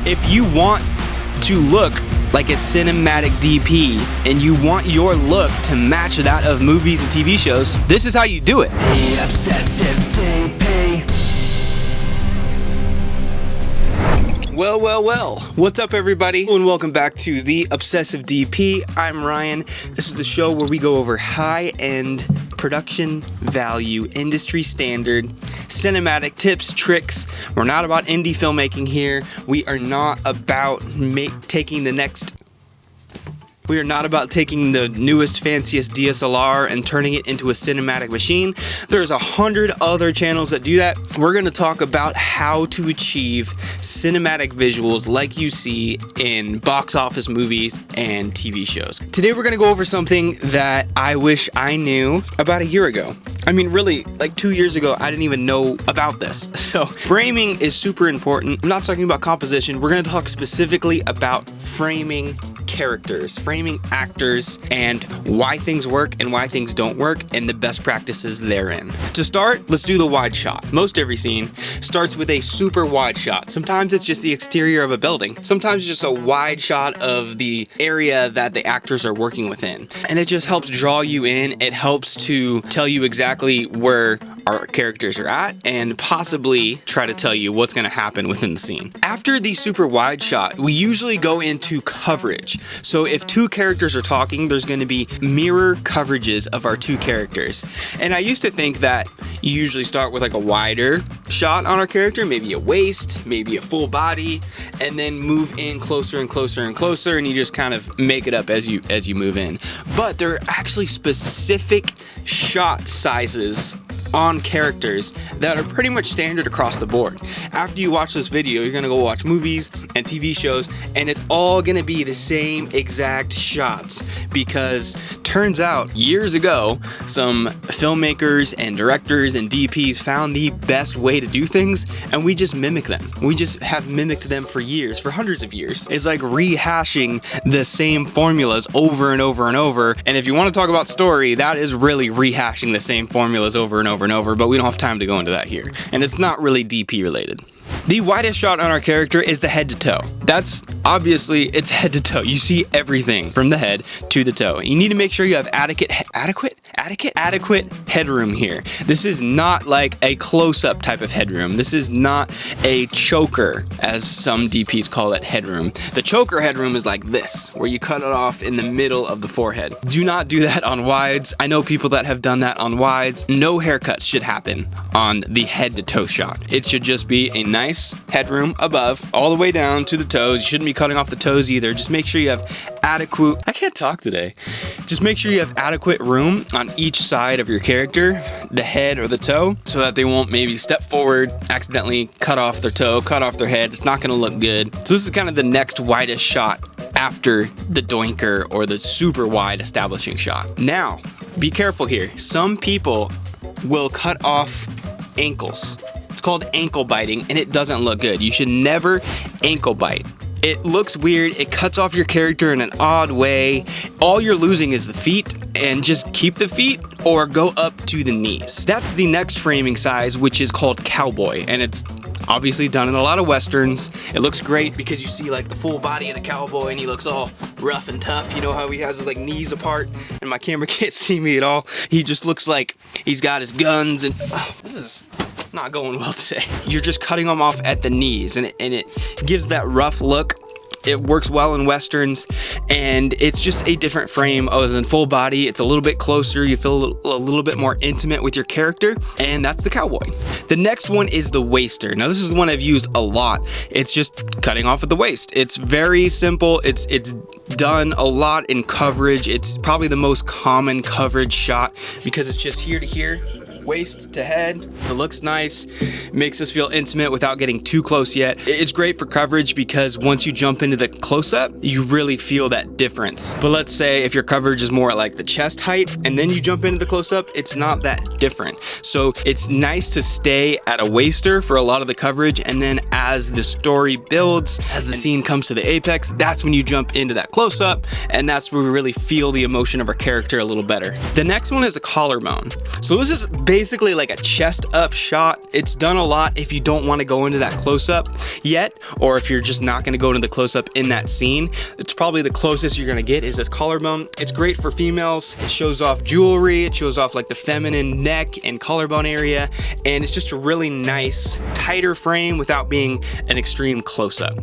If you want to look like a cinematic DP and you want your look to match that of movies and TV shows, this is how you do it. The Obsessive DP. Well, what's up everybody, and welcome back to the Obsessive DP. I'm Ryan. This is the show where we go over high-end production value, industry standard, cinematic tips, tricks. We're not about indie filmmaking here. We are not about taking the newest, fanciest DSLR and turning it into a cinematic machine. There's 100 other channels that do that. We're going to talk about how to achieve cinematic visuals like you see in box office movies and TV shows. Today we're going to go over something that I wish I knew about a year ago. I mean, really, like 2 years ago, I didn't even know about this. So framing is super important. I'm not talking about composition. We're going to talk specifically about framing characters, framing actors, and why things work and why things don't work, and the best practices therein. To start, let's do the wide shot. Most every scene starts with a super wide shot. Sometimes it's just the exterior of a building. Sometimes it's just a wide shot of the area that the actors are working within. And it just helps draw you in. It helps to tell you exactly where our characters are at and possibly try to tell you what's going to happen within the scene. After the super wide shot, we usually go into coverage. So if two characters are talking, there's going to be mirror coverages of our two characters. And I used to think that you usually start with like a wider shot on our character, maybe a waist, maybe a full body, and then move in closer and closer and closer, and you just kind of make it up as you move in. But there are actually specific shot sizes on characters that are pretty much standard across the board. After you watch this video, you're gonna go watch movies and TV shows, and it's all gonna be the same exact shots, because turns out years ago some filmmakers and directors and DPs found the best way to do things, and we just mimic them. We just have mimicked them for years, for hundreds of years. It's like rehashing the same formulas over and over and over. And if you want to talk about story, that is really rehashing the same formulas over and over and over, but we don't have time to go into that here. And it's not really DP related. The widest shot on our character is the head to toe. That's obviously, it's head to toe. You see everything from the head to the toe. You need to make sure you have adequate headroom here. This is not like a close-up type of headroom. This is not a choker, as some DPs call it, headroom. The choker headroom is like this, where you cut it off in the middle of the forehead. Do not do that on wides. I know people that have done that on wides. No haircuts should happen on the head to toe shot. It should just be a nice headroom above, all the way down to the toes. You shouldn't be cutting off the toes either. Just make sure you have adequate, I can't talk today. Just make sure you have adequate room on each side of your character, the head or the toe, so that they won't maybe step forward, accidentally cut off their toe, cut off their head. It's not going to look good. So this is kind of the next widest shot after the doinker or the super wide establishing shot. Now, be careful here. Some people will cut off ankles. It's called ankle biting, and it doesn't look good. You should never ankle bite. It looks weird. It cuts off your character in an odd way. All you're losing is the feet, and just keep the feet or go up to the knees. That's the next framing size, which is called cowboy, and it's obviously done in a lot of westerns. It looks great because you see like the full body of the cowboy, and he looks all rough and tough. You know how he has his like knees apart, and my camera can't see me at all. He just looks like he's got his guns, and this is not going well today. You're just cutting them off at the knees, and it gives that rough look. It works well in westerns, and it's just a different frame other than full body. It's a little bit closer. You feel a little bit more intimate with your character, and that's the cowboy. The next one is the waister. Now this is the one I've used a lot. It's just cutting off at the waist. It's very simple. It's done a lot in coverage. It's probably the most common coverage shot because it's just here to here, waist to head. It looks nice, makes us feel intimate without getting too close yet. It's great for coverage because once you jump into the close-up, you really feel that difference. But let's say if your coverage is more at like the chest height and then you jump into the close-up, it's not that different. So it's nice to stay at a waister for a lot of the coverage, and then as the story builds, as the scene comes to the apex, that's when you jump into that close-up, and that's where we really feel the emotion of our character a little better. The next one is a collarbone. So this is basically like a chest up shot. It's done a lot if you don't want to go into that close-up yet, or if you're just not going to go into the close-up in that scene. It's probably the closest you're going to get is this collarbone. It's great for females. It shows off jewelry. It shows off like the feminine neck and collarbone area, and it's just a really nice, tighter frame without being an extreme close-up.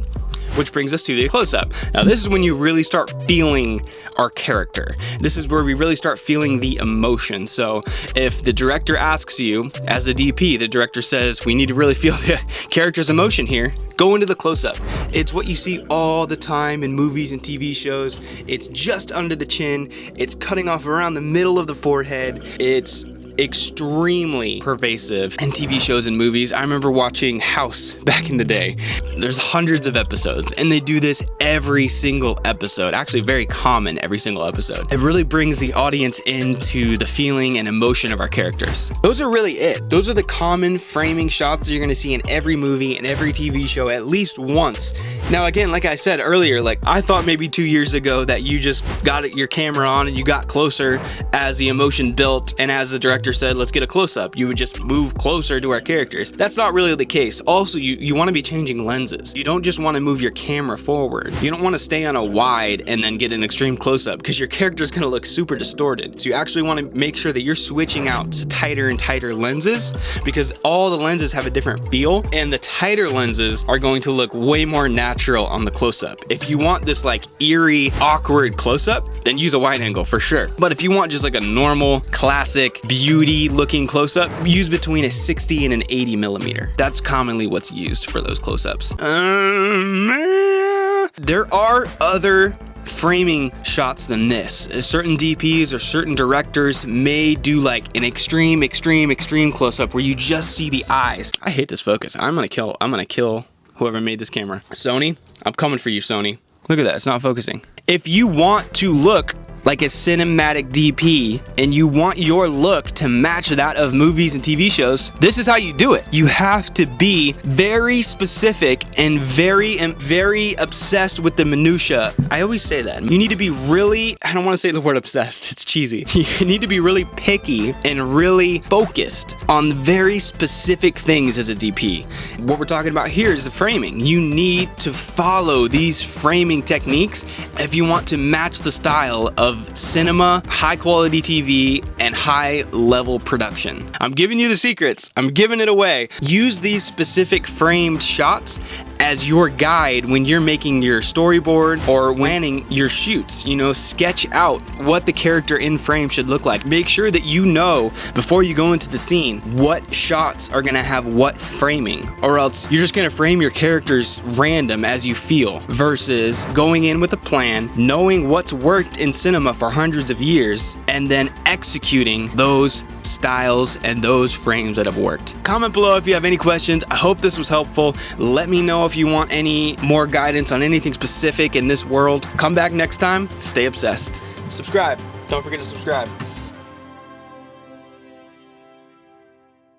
Which brings us to the close-up. Now this is when you really start feeling our character. This is where we really start feeling the emotion. So if the director asks you, as a DP, the director says, we need to really feel the character's emotion here, go into the close-up. It's what you see all the time in movies and TV shows. It's just under the chin. It's cutting off around the middle of the forehead. It's extremely pervasive in TV shows and movies. I remember watching House back in the day. There's hundreds of episodes, and they do this every single episode. Actually, very common every single episode. It really brings the audience into the feeling and emotion of our characters. Those are really it. Those are the common framing shots that you're gonna see in every movie and every TV show at least once. Now, again, like I said earlier, like I thought maybe 2 years ago that you just got your camera on and you got closer as the emotion built, and as the director said, let's get a close-up, you would just move closer to our characters. That's not really the case. Also, you want to be changing lenses. You don't just want to move your camera forward. You don't want to stay on a wide and then get an extreme close-up, because your character is going to look super distorted. So you actually want to make sure that you're switching out to tighter and tighter lenses, because all the lenses have a different feel, and the tighter lenses are going to look way more natural on the close-up. If you want this like eerie, awkward close-up, then use a wide angle for sure. But if you want just like a normal, classic, beauty looking close-up, use between a 60 and an 80 millimeter. That's commonly what's used for those close-ups. There are other framing shots than this. Certain DPs or certain directors may do like an extreme close-up where you just see the eyes. I hate this focus. I'm gonna kill whoever made this camera. Sony, I'm coming for you, Sony. Look at that, it's not focusing. If you want to look like a cinematic DP and you want your look to match that of movies and TV shows, this is how you do it. You have to be very specific and very obsessed with the minutia. I always say that. You need to be really, I don't want to say the word obsessed, it's cheesy. You need to be really picky and really focused on very specific things as a DP. What we're talking about here is the framing. You need to follow these framing techniques if you want to match the style of cinema, high quality TV, and high level production. I'm giving you the secrets. I'm giving it away. Use these specific framed shots as your guide when you're making your storyboard or planning your shoots. You know, sketch out what the character in frame should look like. Make sure that you know before you go into the scene what shots are gonna have what framing, or else you're just gonna frame your characters random as you feel, versus going in with a plan, knowing what's worked in cinema for hundreds of years, and then executing those styles and those frames that have worked. Comment below if you have any questions. I hope this was helpful. Let me know if you want any more guidance on anything specific in this world. Come back next time. Stay obsessed. Subscribe. Don't forget to subscribe.